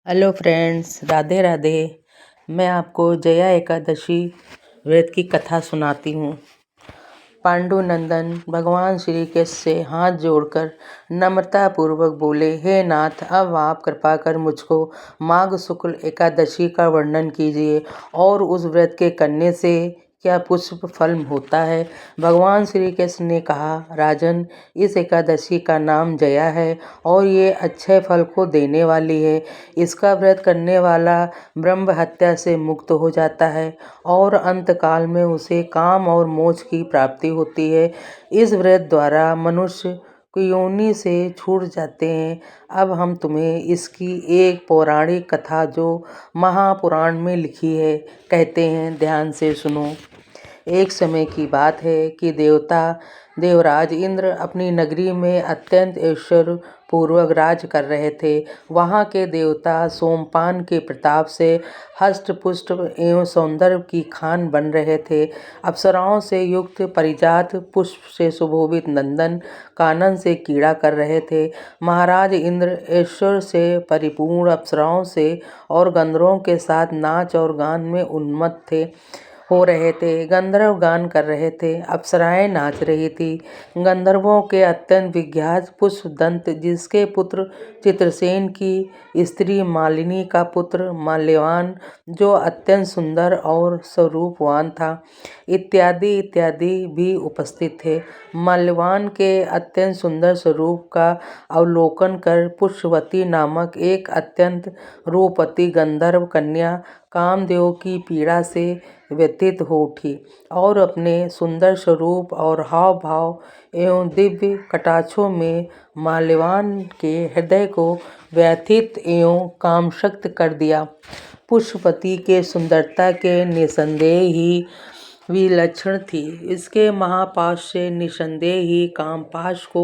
Hello friends, Radhe Radhe. मैं आपको जया एकादशी व्रत की कथा सुनाती हूँ। पांडुनंदन भगवान श्री कृष्ण से हाथ जोड़कर नम्रता पूर्वक बोले, हे नाथ, अब आप कृपा कर मुझको माघ शुक्ल एकादशी का वर्णन कीजिए और उस व्रत के करने से क्या पुष्प फल होता है। भगवान श्री कृष्ण ने कहा, राजन, इस एकादशी का नाम जया है और ये अच्छे फल को देने वाली है। इसका व्रत करने वाला ब्रह्म हत्या से मुक्त हो जाता है और अंतकाल में उसे काम और मोक्ष की प्राप्ति होती है। इस व्रत द्वारा मनुष्य योनि से छूट जाते हैं। अब हम तुम्हें इसकी एक पौराणिक कथा जो महापुराण में लिखी है कहते हैं, ध्यान से सुनो। एक समय की बात है कि देवराज इंद्र अपनी नगरी में अत्यंत ऐश्वर्य पूर्वक राज कर रहे थे। वहाँ के देवता सोमपान के प्रताप से हष्ट पुष्ट एवं सौंदर्य की खान बन रहे थे। अप्सराओं से युक्त परिजात पुष्प से सुशोभित नंदन कानन से क्रीड़ा कर रहे थे। महाराज इंद्र ऐश्वर्य से परिपूर्ण अप्सराओं से और गंधर्वों के साथ नाच और गान में उन्मत्त हो रहे थे। गंधर्व गान कर रहे थे, अप्सराएं नाच रही थी। गंधर्वों के अत्यंत विख्यात पुष्पदंत, जिसके पुत्र चित्रसेन की स्त्री मालिनी का पुत्र माल्यवान, जो अत्यंत सुंदर और स्वरूपवान था, इत्यादि इत्यादि भी उपस्थित थे। माल्यवान के अत्यंत सुंदर स्वरूप का अवलोकन कर पुष्पवती नामक एक अत्यंत रूपवती गंधर्व कन्या कामदेव की पीड़ा से व्यथित हो उठी और अपने सुंदर स्वरूप और हाव भाव एवं दिव्य कटाक्षों में माल्यवान के हृदय को व्यथित एवं कामशक्त कर दिया। पुष्पवती के सुंदरता के निसंदेह ही विलक्षण थी। इसके महापाश से निसंदेह ही कामपाश को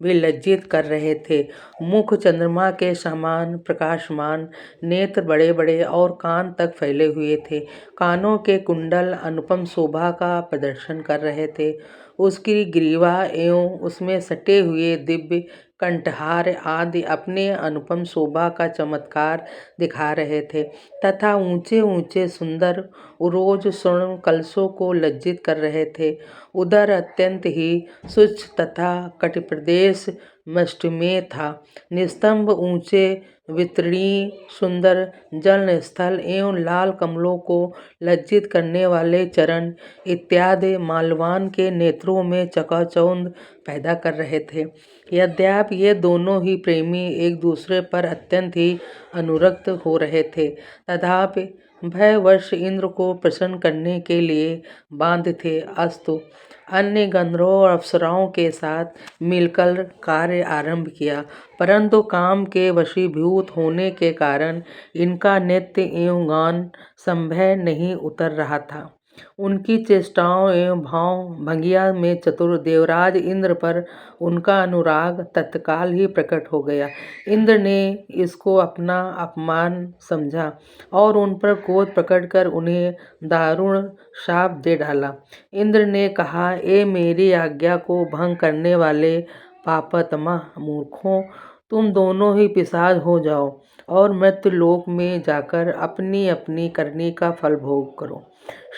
विलज्जित कर रहे थे। मुख चंद्रमा के समान प्रकाशमान, नेत्र बड़े बड़े और कान तक फैले हुए थे। कानों के कुंडल अनुपम शोभा का प्रदर्शन कर रहे थे। उसकी ग्रीवा एवं उसमें सटे हुए दिव्य कंठहार आदि अपने अनुपम शोभा का चमत्कार दिखा रहे थे तथा ऊंचे ऊंचे सुंदर उरोज स्वर्ण कलशों को लज्जित कर रहे थे। उदर अत्यंत ही शुष्क तथा कटिप्रदेश मष्टमेय था। निस्तंभ ऊंचे वितीर्ण सुंदर जल स्थल एवं लाल कमलों को लज्जित करने वाले चरण इत्यादि माल्यवान के नेत्रों में चकाचौंध पैदा कर रहे थे। यद्यपि ये दोनों ही प्रेमी एक दूसरे पर अत्यंत ही अनुरक्त हो रहे थे, तथापि भयवश इंद्र को प्रसन्न करने के लिए बांध थे। अस्तु, अन्य गंधर्वों और अप्सराओं के साथ मिलकर कार्य आरंभ किया, परंतु काम के वशीभूत होने के कारण इनका नृत्य एवं गान संभव नहीं उतर रहा था। उनकी चेष्टाओं एवं भाव भंगिया में चतुर देवराज इंद्र पर उनका अनुराग तत्काल ही प्रकट हो गया। इंद्र ने इसको अपना अपमान समझा और उन पर क्रोध प्रकट कर उन्हें दारुण शाप दे डाला। इंद्र ने कहा, ए मेरी आज्ञा को भंग करने वाले पापात्मा मूर्खों, तुम दोनों ही पिशाच हो जाओ और मृत्यु लोक में जाकर अपनी अपनी करनी का फल भोग करो।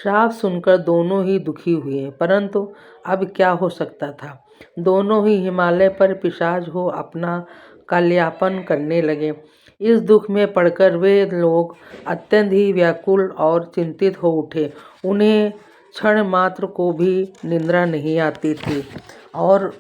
शाप सुनकर दोनों ही दुखी हुए, परंतु अब क्या हो सकता था। दोनों ही हिमालय पर पिशाच हो अपना कालयापन करने लगे। इस दुख में पड़कर वे लोग अत्यंत ही व्याकुल और चिंतित हो उठे। उन्हें क्षण मात्र को भी निद्रा नहीं आती थी और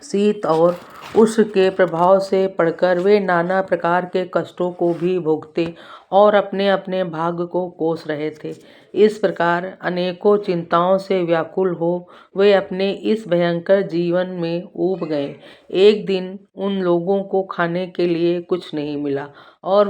शीत और उष्ण के प्रभाव से पड़कर वे नाना प्रकार के कष्टों को भी भोगते और अपने अपने भाग्य को कोस रहे थे। इस प्रकार अनेकों चिंताओं से व्याकुल हो वे अपने इस भयंकर जीवन में ऊब गए। एक दिन उन लोगों को खाने के लिए कुछ नहीं मिला और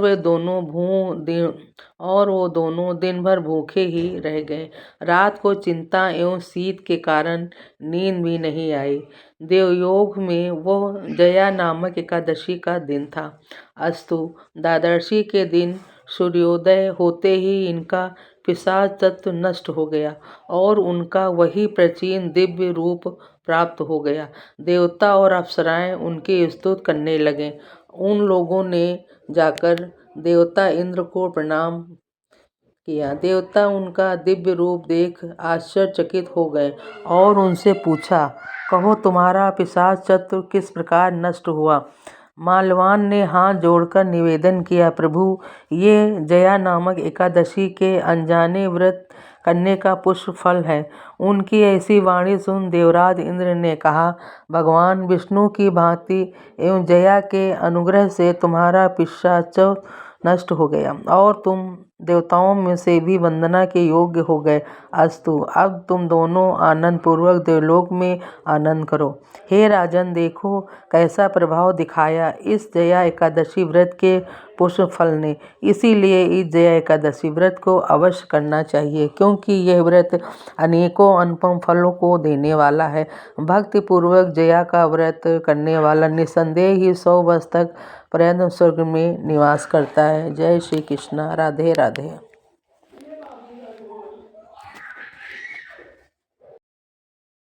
वो दोनों दिन भर भूखे ही रह गए। रात को चिंता एवं शीत के कारण नींद भी नहीं आई। देवयोग में वह जया नामक एकादशी का दिन था। अस्तु, द्वादशी के दिन सूर्योदय होते ही इनका पिशाच तत्व नष्ट हो गया और उनका वही प्राचीन दिव्य रूप प्राप्त हो गया। देवता और अप्सराएं उनकी स्तुति करने लगे उन लोगों ने जाकर देवता इंद्र को प्रणाम किया। देवता उनका दिव्य रूप देख आश्चर्यचकित हो गए और उनसे पूछा, कहो तुम्हारा पिशाच शत्रु किस प्रकार नष्ट हुआ। माल्यवान ने हाथ जोड़कर निवेदन किया, प्रभु ये जया नामक एकादशी के अनजाने व्रत करने का पुष्प फल है। उनकी ऐसी वाणी सुन देवराज इंद्र ने कहा, भगवान विष्णु की भांति एवं जया के अनुग्रह से तुम्हारा पिशाच नष्ट हो गया और तुम देवताओं में से भी वंदना के योग्य हो गए। अस्तु, अब तुम दोनों आनंद पूर्वक देवलोक में आनंद करो। हे राजन, देखो कैसा प्रभाव दिखाया इस जया एकादशी व्रत के पुष्प फल ने। इसीलिए इस जया एकादशी व्रत को अवश्य करना चाहिए, क्योंकि यह व्रत अनेकों अनुपम फलों को देने वाला है। भक्ति पूर्वक जया का व्रत करने वाला निसंदेह ही 100 वर्ष तक पर्यंत स्वर्ग में निवास करता है। जय श्री कृष्ण। राधे राधे।